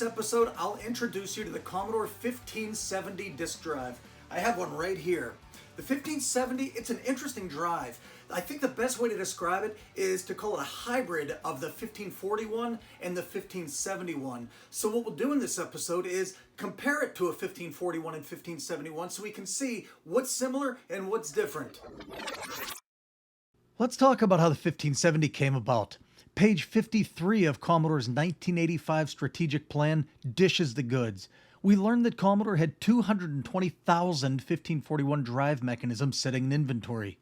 this episode, I'll introduce you to the Commodore 1570 disk drive. I have one right here. The 1570, it's an interesting drive. I think the best way to describe it is to call it a hybrid of the 1541 and the 1571. So what we'll do in this episode is compare it to a 1541 and 1571 so we can see what's similar and what's different. Let's talk about how the 1570 came about. Page 53 of Commodore's 1985 strategic plan dishes the goods. We learned that Commodore had 220,000 1541 drive mechanisms sitting in inventory.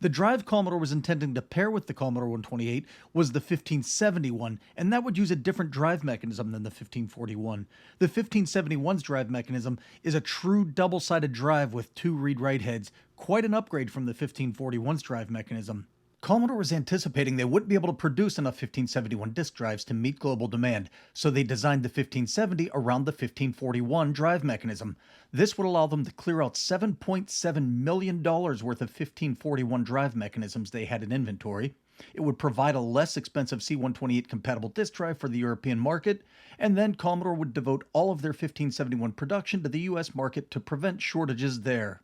The drive Commodore was intending to pair with the Commodore 128 was the 1571, and that would use a different drive mechanism than the 1541. The 1571's drive mechanism is a true double-sided drive with two read-write heads, quite an upgrade from the 1541's drive mechanism. Commodore was anticipating they wouldn't be able to produce enough 1571 disk drives to meet global demand, so they designed the 1570 around the 1541 drive mechanism. This would allow them to clear out $7.7 million worth of 1541 drive mechanisms they had in inventory. It would provide a less expensive C128 compatible disk drive for the European market, and then Commodore would devote all of their 1571 production to the US market to prevent shortages there.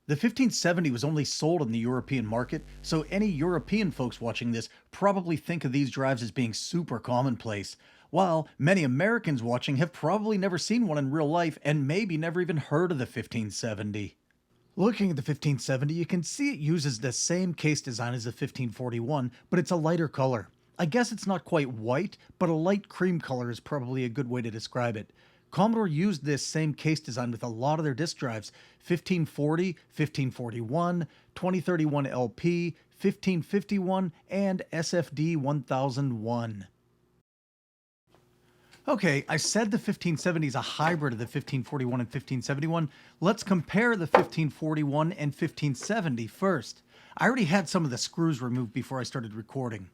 The 1570 was only sold in the European market, so any European folks watching this probably think of these drives as being super commonplace, while many Americans watching have probably never seen one in real life and maybe never even heard of the 1570. Looking at the 1570, you can see it uses the same case design as the 1541, but it's a lighter color. I guess it's not quite white, but a light cream color is probably a good way to describe it. Commodore used this same case design with a lot of their disk drives: 1540, 1541, 2031 LP, 1551, and SFD 1001. Okay, I said the 1570 is a hybrid of the 1541 and 1571. Let's compare the 1541 and 1570 first. I already had some of the screws removed before I started recording.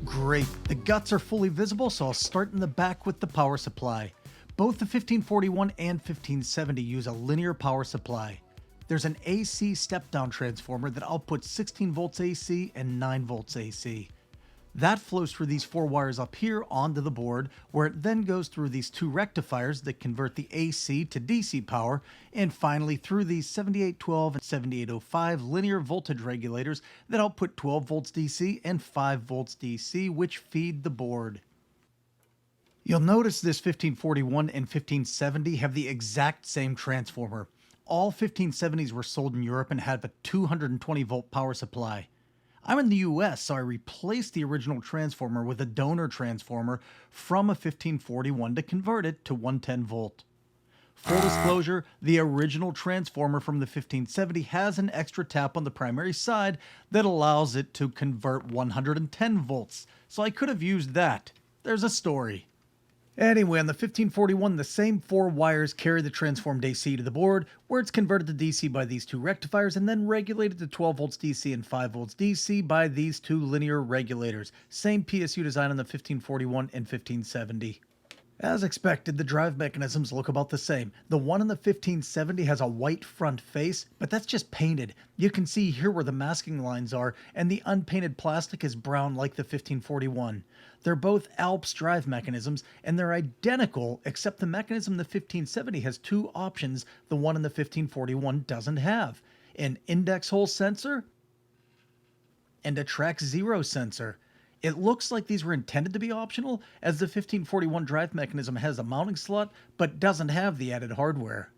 Great, the guts are fully visible, so I'll start in the back with the power supply. Both the 1541 and 1570 use a linear power supply. There's an AC step-down transformer that outputs 16 volts AC and 9 volts AC. That flows through these four wires up here onto the board, where it then goes through these two rectifiers that convert the AC to DC power, and finally through these 7812 and 7805 linear voltage regulators that output 12 volts DC and 5 volts DC, which feed the board. You'll notice this 1541 and 1570 have the exact same transformer. All 1570s were sold in Europe and have a 220 volt power supply. I'm in the US, so I replaced the original transformer with a donor transformer from a 1541 to convert it to 110 volt. Full disclosure, the original transformer from the 1570 has an extra tap on the primary side that allows it to convert 110 volts, so I could have used that. There's a story. Anyway, on the 1541, the same four wires carry the transformed AC to the board, where it's converted to DC by these two rectifiers and then regulated to 12 volts DC and 5 volts DC by these two linear regulators. Same PSU design on the 1541 and 1570. As expected, the drive mechanisms look about the same. The one in the 1570 has a white front face, but that's just painted. You can see here where the masking lines are, and the unpainted plastic is brown like the 1541. They're both Alps drive mechanisms, and they're identical, except the mechanism in the 1570 has two options the one in the 1541 doesn't have: an index hole sensor and a track zero sensor. It looks like these were intended to be optional, as the 1541 drive mechanism has a mounting slot, but doesn't have the added hardware.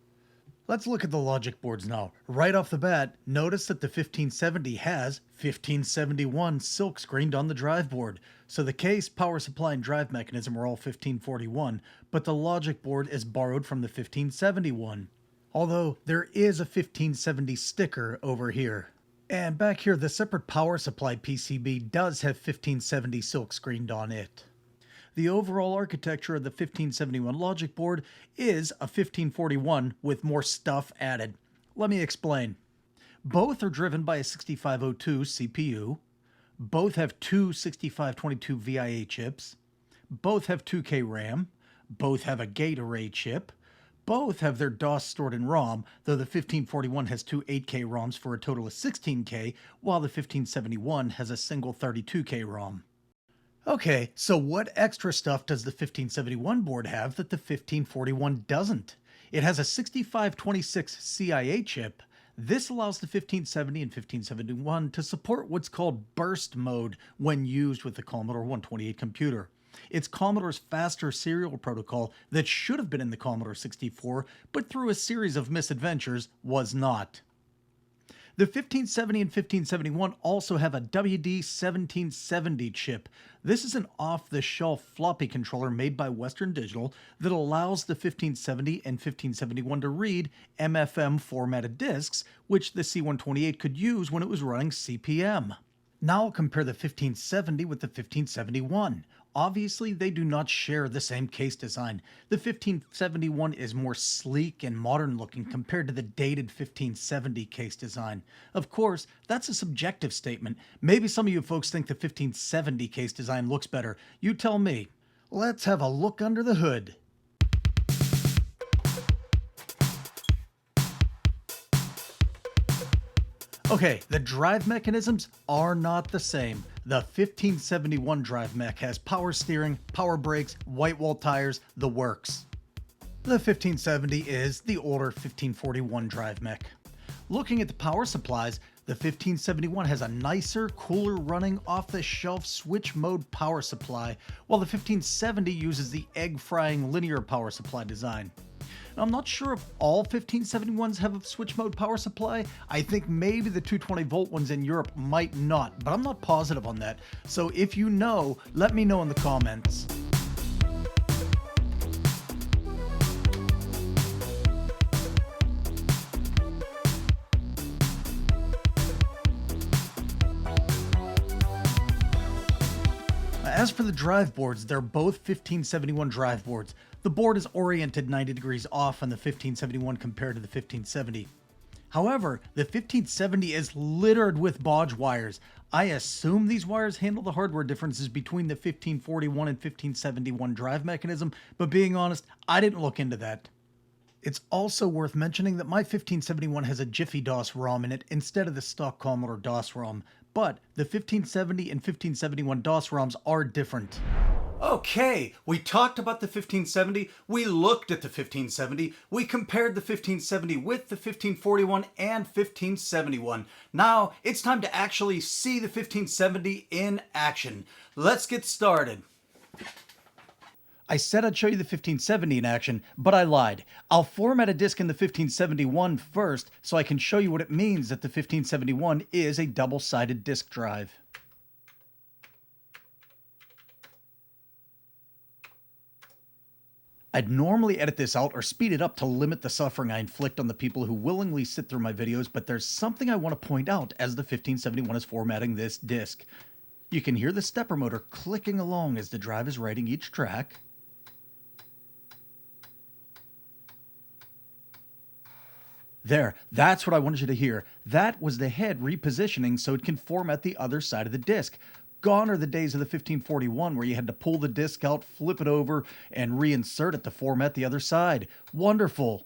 Let's look at the logic boards now. Right off the bat, notice that the 1570 has 1571 silk screened on the drive board. So the case, power supply, and drive mechanism are all 1541, but the logic board is borrowed from the 1571. Although there is a 1570 sticker over here. And back here, the separate power supply PCB does have 1570 silk screened on it. The overall architecture of the 1571 logic board is a 1541 with more stuff added. Let me explain. Both are driven by a 6502 CPU. Both have two 6522 VIA chips. Both have 2K RAM. Both have a gate array chip. Both have their DOS stored in ROM, though the 1541 has two 8K ROMs for a total of 16K, while the 1571 has a single 32K ROM. Okay, so what extra stuff does the 1571 board have that the 1541 doesn't? It has a 6526 CIA chip. This allows the 1570 and 1571 to support what's called burst mode when used with the Commodore 128 computer. It's Commodore's faster serial protocol that should have been in the Commodore 64, but through a series of misadventures was not. The 1570 and 1571 also have a WD-1770 chip. This is an off-the-shelf floppy controller made by Western Digital that allows the 1570 and 1571 to read MFM formatted discs, which the C128 could use when it was running CP/M. Now I'll compare the 1570 with the 1571. Obviously, they do not share the same case design. The 1571 is more sleek and modern looking compared to the dated 1570 case design. Of course, that's a subjective statement. Maybe some of you folks think the 1570 case design looks better. You tell me. Let's have a look under the hood. Okay, the drive mechanisms are not the same. The 1571 drive mech has power steering, power brakes, white wall tires, the works. The 1570 is the older 1541 drive mech. Looking at the power supplies, the 1571 has a nicer, cooler running off-the-shelf switch mode power supply, while the 1570 uses the egg frying linear power supply design. Now, I'm not sure if all 1571s have a switch mode power supply. I think maybe the 220 volt ones in Europe might not, but I'm not positive on that. So if you know, let me know in the comments. As for the drive boards, they're both 1571 drive boards. The board is oriented 90 degrees off on the 1571 compared to the 1570. However, the 1570 is littered with bodge wires. I assume these wires handle the hardware differences between the 1541 and 1571 drive mechanism, but being honest, I didn't look into that. It's also worth mentioning that my 1571 has a Jiffy DOS ROM in it instead of the stock Commodore DOS ROM, but the 1570 and 1571 DOS ROMs are different. Okay, we talked about the 1570, we looked at the 1570, we compared the 1570 with the 1541 and 1571. Now, it's time to actually see the 1570 in action. Let's get started. I said I'd show you the 1570 in action, but I lied. I'll format a disk in the 1571 first so I can show you what it means that the 1571 is a double-sided disk drive. I'd normally edit this out or speed it up to limit the suffering I inflict on the people who willingly sit through my videos, but there's something I want to point out as the 1571 is formatting this disk. You can hear the stepper motor clicking along as the drive is writing each track. There, that's what I wanted you to hear. That was the head repositioning so it can format the other side of the disk. Gone are the days of the 1541 where you had to pull the disk out, flip it over, and reinsert it to format the other side. Wonderful.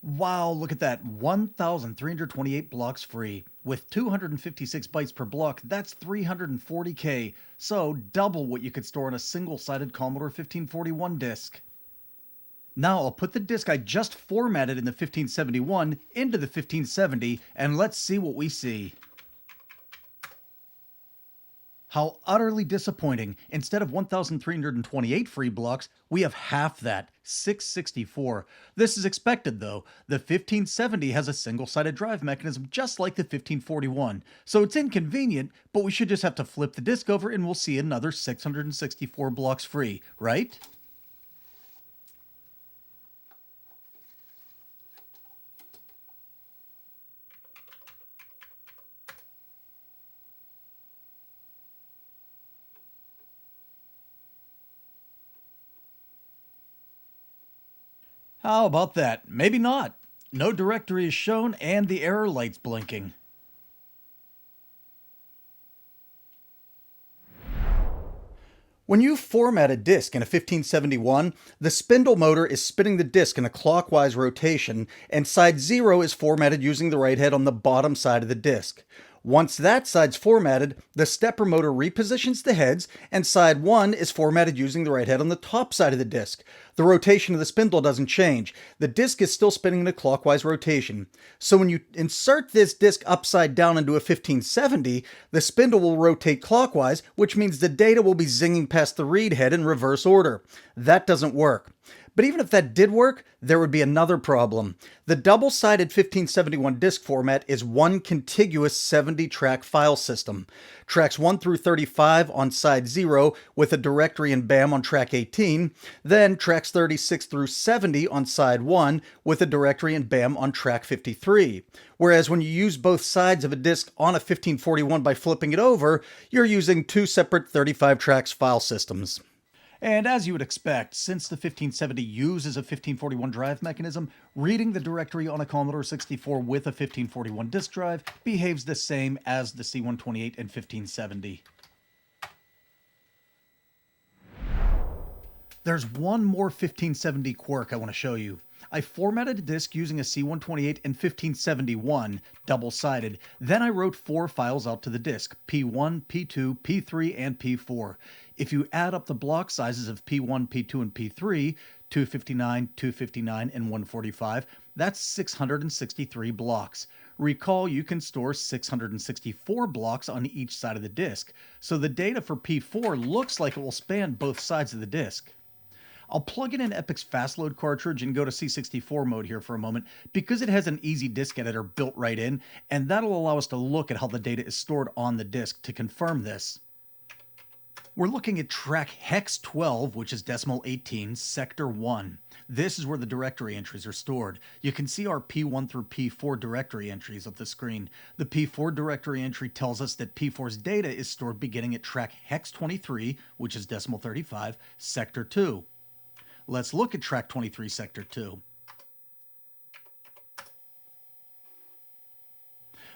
Wow, look at that. 1,328 blocks free. With 256 bytes per block, that's 340K. So double what you could store on a single-sided Commodore 1541 disk. Now I'll put the disk I just formatted in the 1571 into the 1570 and let's see what we see. How utterly disappointing. Instead of 1,328 free blocks, we have half that, 664. This is expected though. The 1570 has a single-sided drive mechanism just like the 1541. So it's inconvenient, but we should just have to flip the disk over and we'll see another 664 blocks free, right? How about that? Maybe not. No directory is shown and the error light's blinking. When you format a disk in a 1571, the spindle motor is spinning the disk in a clockwise rotation, and side 0 is formatted using the write head on the bottom side of the disk. Once that side's formatted, the stepper motor repositions the heads, and side 1 is formatted using the write head on the top side of the disk. The rotation of the spindle doesn't change. The disk is still spinning in a clockwise rotation. So when you insert this disk upside down into a 1570, the spindle will rotate clockwise, which means the data will be zinging past the read head in reverse order. That doesn't work. But even if that did work, there would be another problem. The double-sided 1571 disk format is one contiguous 70-track file system. Tracks 1 through 35 on side 0 with a directory and BAM on track 18, then tracks 36 through 70 on side 1 with a directory and BAM on track 53. Whereas when you use both sides of a disk on a 1541 by flipping it over, you're using two separate 35 tracks file systems. And as you would expect, since the 1570 uses a 1541 drive mechanism, reading the directory on a Commodore 64 with a 1541 disk drive behaves the same as the C128 and 1570. There's one more 1570 quirk I want to show you. I formatted a disk using a C128 and 1571, double-sided. Then I wrote 4 files out to the disk, P1, P2, P3, and P4. If you add up the block sizes of P1, P2, and P3, 259, 259, and 145, that's 663 blocks. Recall you can store 664 blocks on each side of the disk, so the data for P4 looks like it will span both sides of the disk. I'll plug in an Epic's fastload cartridge and go to C64 mode here for a moment because it has an easy disk editor built right in, and that'll allow us to look at how the data is stored on the disk to confirm this. We're looking at track hex 12, which is decimal 18, sector 1. This is where the directory entries are stored. You can see our P1 through P4 directory entries up the screen. The P4 directory entry tells us that P4's data is stored beginning at track hex 23, which is decimal 35, sector 2. Let's look at track 23, sector 2.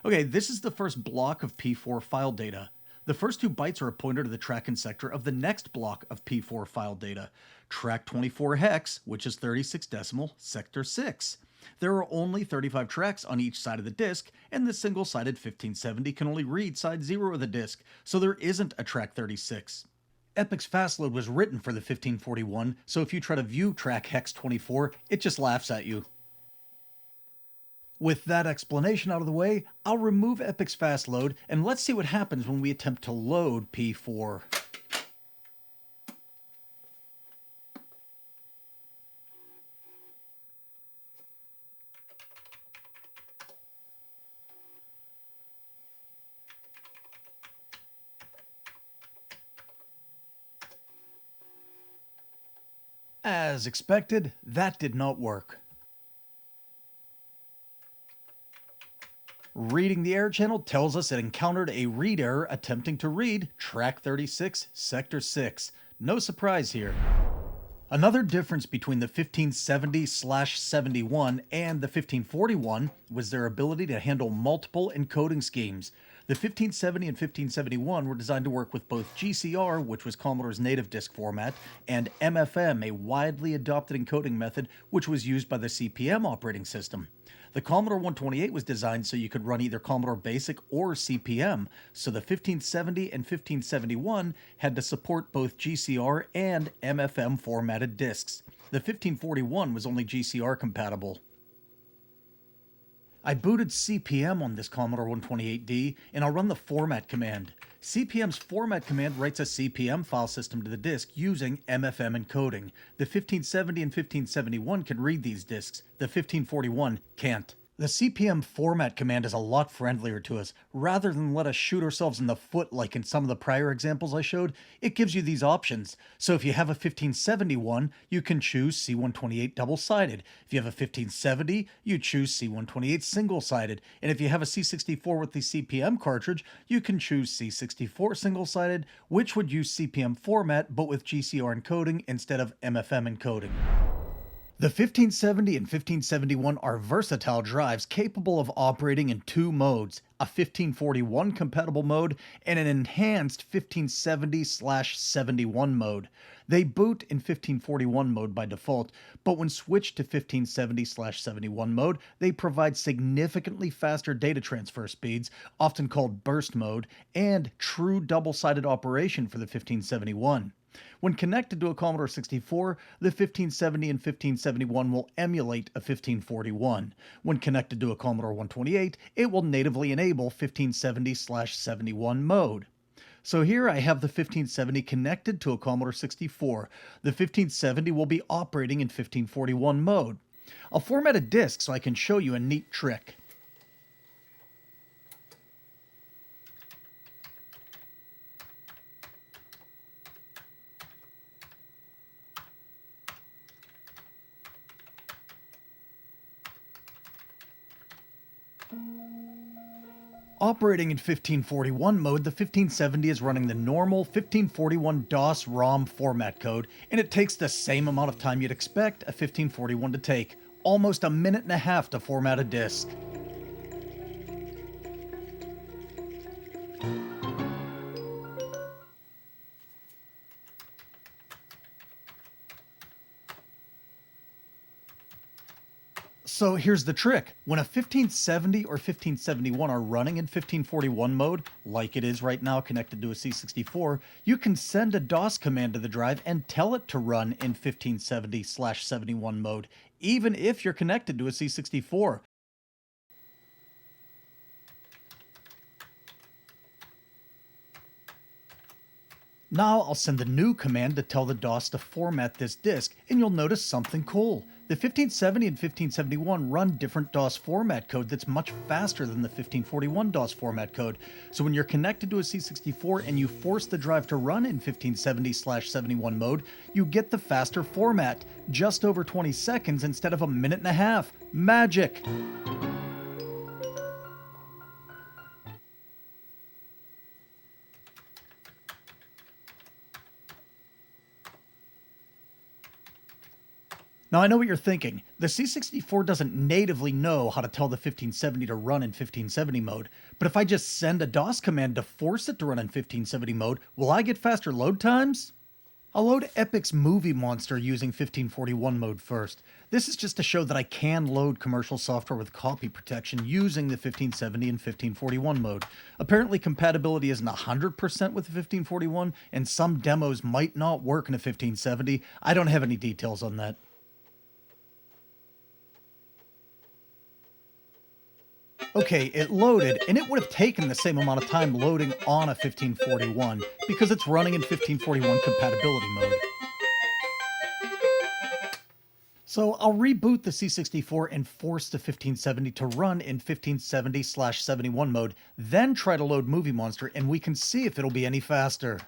Okay, this is the first block of P4 file data. The first 2 bytes are a pointer to the track and sector of the next block of P4 file data. Track 24 hex, which is 36 decimal, sector 6. There are only 35 tracks on each side of the disk, and the single-sided 1570 can only read side 0 of the disk, so there isn't a track 36. Epic's fastload was written for the 1541, so if you try to view track hex 24, it just laughs at you. With that explanation out of the way, I'll remove Epic's fastload, and let's see what happens when we attempt to load P4. As expected, that did not work. Reading the error channel tells us it encountered a read error attempting to read track 36, sector 6. No surprise here. Another difference between the 1570/71 and the 1541 was their ability to handle multiple encoding schemes. The 1570 and 1571 were designed to work with both GCR, which was Commodore's native disk format, and MFM, a widely adopted encoding method which was used by the CP/M operating system. The Commodore 128 was designed so you could run either Commodore BASIC or CP/M, so the 1570 and 1571 had to support both GCR and MFM formatted disks. The 1541 was only GCR compatible. I booted CPM on this Commodore 128D, and I'll run the format command. CPM's format command writes a CPM file system to the disk using MFM encoding. The 1570 and 1571 can read these disks. The 1541 can't. The CPM format command is a lot friendlier to us. Rather than let us shoot ourselves in the foot like in some of the prior examples I showed, it gives you these options. So if you have a 1571, you can choose C128 double-sided. If you have a 1570, you choose C128 single-sided. And if you have a C64 with the CPM cartridge, you can choose C64 single-sided, which would use CPM format but with GCR encoding instead of MFM encoding. The 1570 and 1571 are versatile drives capable of operating in two modes, a 1541 compatible mode and an enhanced 1570/71 mode. They boot in 1541 mode by default, but when switched to 1570/71 mode, they provide significantly faster data transfer speeds, often called burst mode, and true double-sided operation for the 1571. When connected to a Commodore 64, the 1570 and 1571 will emulate a 1541. When connected to a Commodore 128, it will natively enable 1570/71 mode. So here I have the 1570 connected to a Commodore 64. The 1570 will be operating in 1541 mode. I'll format a disk so I can show you a neat trick. Operating in 1541 mode, the 1570 is running the normal 1541 DOS ROM format code, and it takes the same amount of time you'd expect a 1541 to take, almost a minute and a half to format a disk. So here's the trick. When a 1570 or 1571 are running in 1541 mode, like it is right now connected to a C64, you can send a DOS command to the drive and tell it to run in 1570/71 mode, even if you're connected to a C64. Now I'll send a new command to tell the DOS to format this disk, and you'll notice something cool. The 1570 and 1571 run different DOS format code that's much faster than the 1541 DOS format code. So when you're connected to a C64 and you force the drive to run in 1570/71 mode, you get the faster format, just over 20 seconds instead of a minute and a half. Magic! Now I know what you're thinking. The C64 doesn't natively know how to tell the 1570 to run in 1570 mode, but if I just send a DOS command to force it to run in 1570 mode, will I get faster load times? I'll load Epic's Movie Monster using 1541 mode first. This is just to show that I can load commercial software with copy protection using the 1570 and 1541 mode. Apparently compatibility isn't 100% with the 1541, and some demos might not work in a 1570. I don't have any details on that. Okay, it loaded, and it would have taken the same amount of time loading on a 1541 because it's running in 1541 compatibility mode. So I'll reboot the C64 and force the 1570 to run in 1570/71 mode, then try to load Movie Monster, and we can see if it'll be any faster.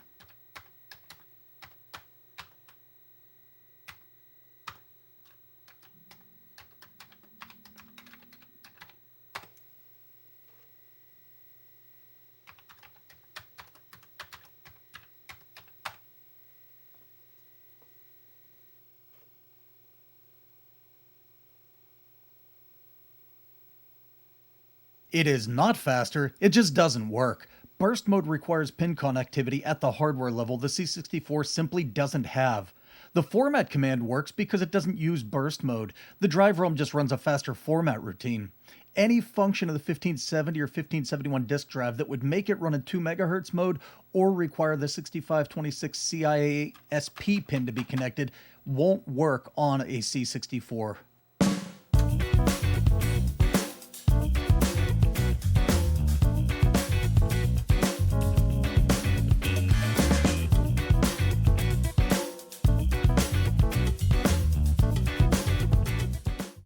It is not faster, it just doesn't work. Burst mode requires pin connectivity at the hardware level the C64 simply doesn't have. The format command works because it doesn't use burst mode. The drive ROM just runs a faster format routine. Any function of the 1570 or 1571 disk drive that would make it run in 2 megahertz mode or require the 6526 CIA SP pin to be connected won't work on a C64.